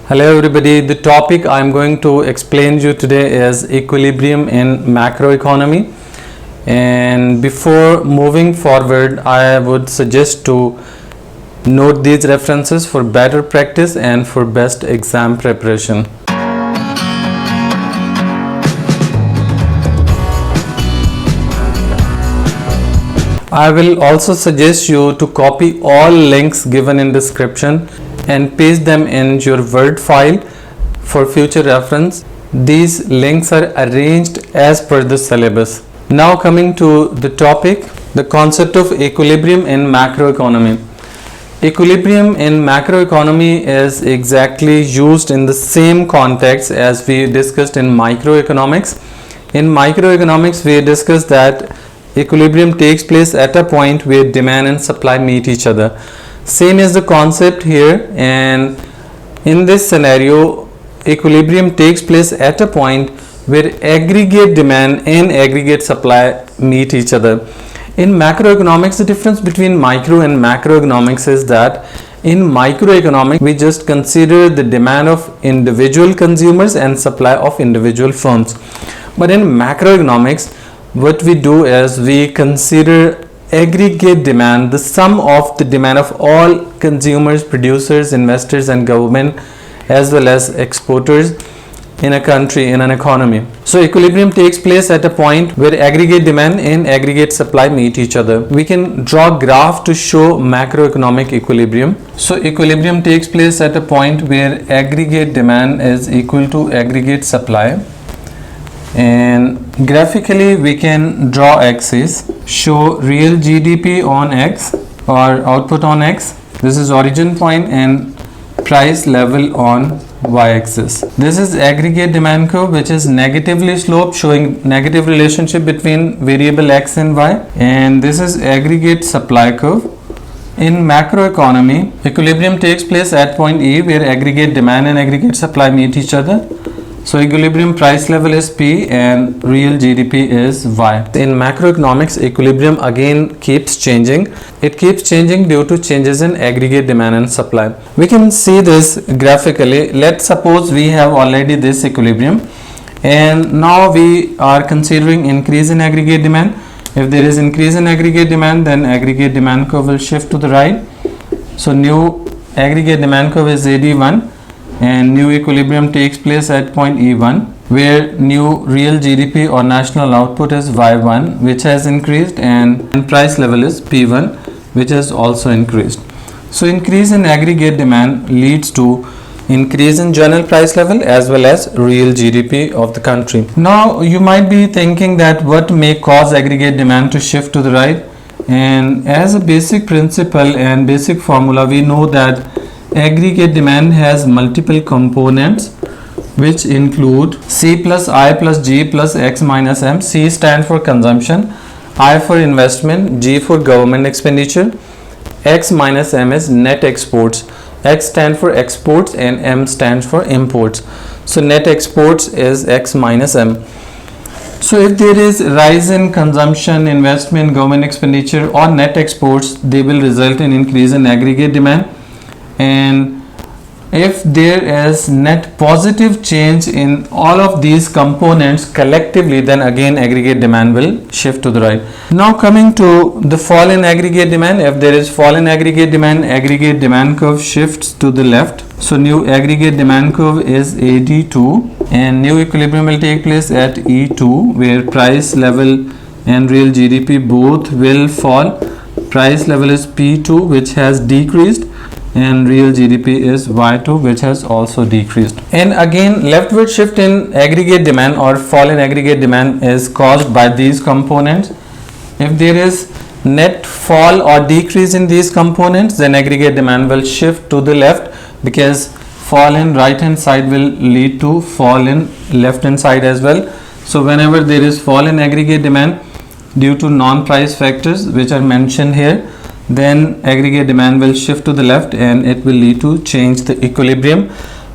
Hello everybody, the topic I'm going to explain to you today is equilibrium in macroeconomy. And before moving forward, I would suggest to note these references for better practice and for best exam preparation. I will also suggest you to copy all links given in description and paste them in your Word file for future reference. These links are arranged as per the syllabus. Now coming to the topic, the concept of equilibrium in macroeconomy. Equilibrium in macroeconomy is exactly used in the same context as we discussed in microeconomics. In microeconomics, we discussed that equilibrium takes place at a point where demand and supply meet each other. Same is the concept here, and in this scenario equilibrium takes place at a point where aggregate demand and aggregate supply meet each other. In macroeconomics, the difference between micro and macroeconomics is that in microeconomics we just consider the demand of individual consumers and supply of individual firms, but in macroeconomics what we do is we consider aggregate demand, the sum of the demand of all consumers, producers, investors and government as well as exporters in a country, in an economy. So equilibrium takes place at a point where aggregate demand and aggregate supply meet each other. We can draw a graph to show macroeconomic equilibrium. So equilibrium takes place at a point where aggregate demand is equal to aggregate supply, and graphically we can draw axis, show real GDP on X or output on X. This is origin point, and price level on y-axis. This is aggregate demand curve, which is negatively sloped, showing negative relationship between variable x and y, and this is aggregate supply curve. In macroeconomy, equilibrium takes place at point E where aggregate demand and aggregate supply meet each other. So equilibrium price level is P and real GDP is Y. In macroeconomics, equilibrium again keeps changing. It keeps changing due to changes in aggregate demand and supply. We can see this graphically. Let's suppose we have already this equilibrium, and now we are considering increase in aggregate demand. If there is increase in aggregate demand, then aggregate demand curve will shift to the right. So new aggregate demand curve is AD1, and new equilibrium takes place at point E1 where new real GDP or national output is Y1, which has increased, and price level is P1, which has also increased. So increase in aggregate demand leads to increase in general price level as well as real GDP of the country. Now you might be thinking that what may cause aggregate demand to shift to the right, and as a basic principle and basic formula we know that aggregate demand has multiple components which include C plus I plus G plus X minus M. C stands for consumption, I for investment, G for government expenditure, X minus M is net exports. X stands for exports and M stands for imports. So net exports is X minus M. So if there is rise in consumption, investment, government expenditure or net exports, they will result in increase in aggregate demand. And if there is net positive change in all of these components collectively, then again aggregate demand will shift to the right. Now coming to the fall in aggregate demand, if there is fall in aggregate demand curve shifts to the left. So new aggregate demand curve is AD2, and new equilibrium will take place at E2 where price level and real GDP both will fall. Price level is P2, which has decreased, and real GDP is Y2, which has also decreased. And again leftward shift in aggregate demand or fall in aggregate demand is caused by these components. If there is net fall or decrease in these components, then aggregate demand will shift to the left, because fall in right hand side will lead to fall in left hand side as well. So whenever there is fall in aggregate demand due to non-price factors which are mentioned here, then aggregate demand will shift to the left and it will lead to change the equilibrium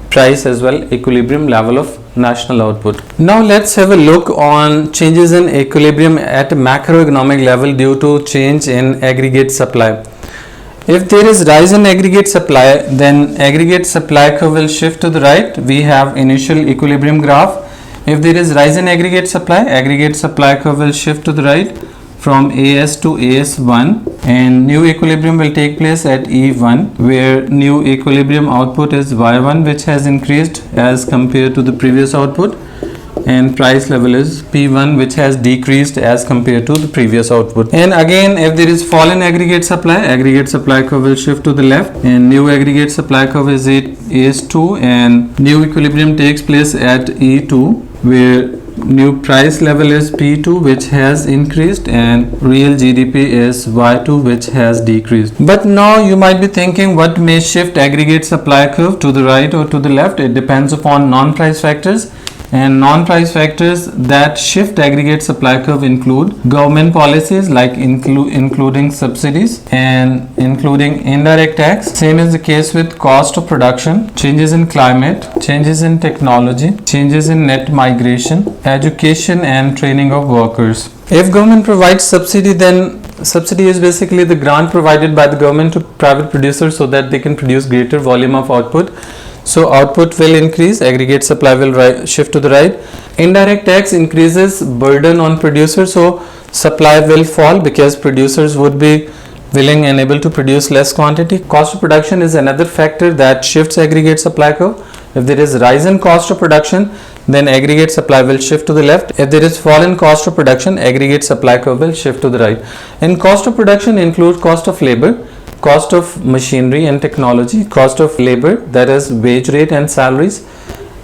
price as well equilibrium level of national output. Now let's have a look on changes in equilibrium at macroeconomic level due to change in aggregate supply. If there is rise in aggregate supply, then aggregate supply curve will shift to the right. We have initial equilibrium graph. If there is rise in aggregate supply curve will shift to the right from AS to AS1, and new equilibrium will take place at E1, where new equilibrium output is Y1, which has increased as compared to the previous output, and price level is P1, which has decreased as compared to the previous output. And again, if there is fall in aggregate supply curve will shift to the left, and new aggregate supply curve is at AS2, and new equilibrium takes place at E2, where new price level is P2, which has increased, and real GDP is Y2, which has decreased. But now you might be thinking, what may shift aggregate supply curve to the right or to the left? It depends upon non-price factors. And non-price factors that shift aggregate supply curve include government policies, like including subsidies and including indirect tax. Same is the case with cost of production, changes in climate, changes in technology, changes in net migration, education and training of workers. If government provides subsidy, then subsidy is basically the grant provided by the government to private producers so that they can produce greater volume of output. So output will increase, aggregate supply will shift to the right. Indirect tax increases burden on producers, so supply will fall because producers would be willing and able to produce less quantity. Cost of production is another factor that shifts aggregate supply curve. If there is rise in cost of production, then aggregate supply will shift to the left. If there is fall in cost of production, aggregate supply curve will shift to the right. And cost of production includes cost of labor, cost of machinery and technology, cost of labor, that is wage rate and salaries,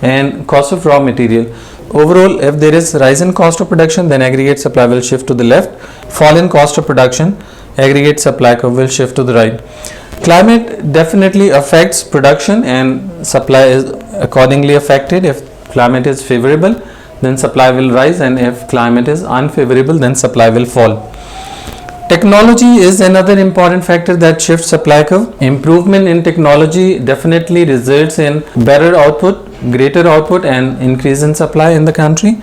and cost of raw material. Overall, if there is rise in cost of production, then aggregate supply will shift to the left. Fall in cost of production, aggregate supply curve will shift to the right. Climate definitely affects production, and supply is accordingly affected. If climate is favorable, then supply will rise, and if climate is unfavorable, then supply will fall. Technology is another important factor that shifts supply curve. Improvement in technology definitely results in better output, greater output, and increase in supply in the country.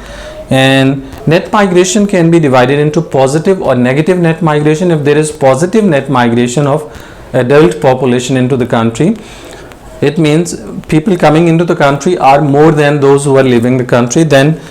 And net migration can be divided into positive or negative net migration. If there is positive net migration of adult population into the country, it means people coming into the country are more than those who are leaving the country, then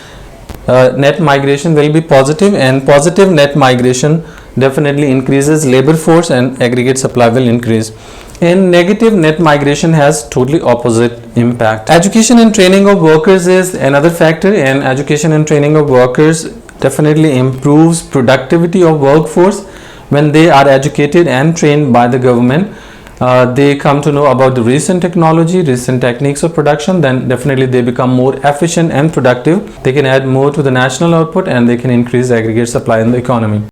net migration will be positive, and positive net migration definitely increases labor force and aggregate supply will increase. And negative net migration has totally opposite impact. Education and training of workers is another factor, and education and training of workers definitely improves productivity of workforce. When they are educated and trained by the government, they come to know about the recent technology, recent techniques of production, then definitely they become more efficient and productive. They can add more to the national output, and they can increase aggregate supply in the economy.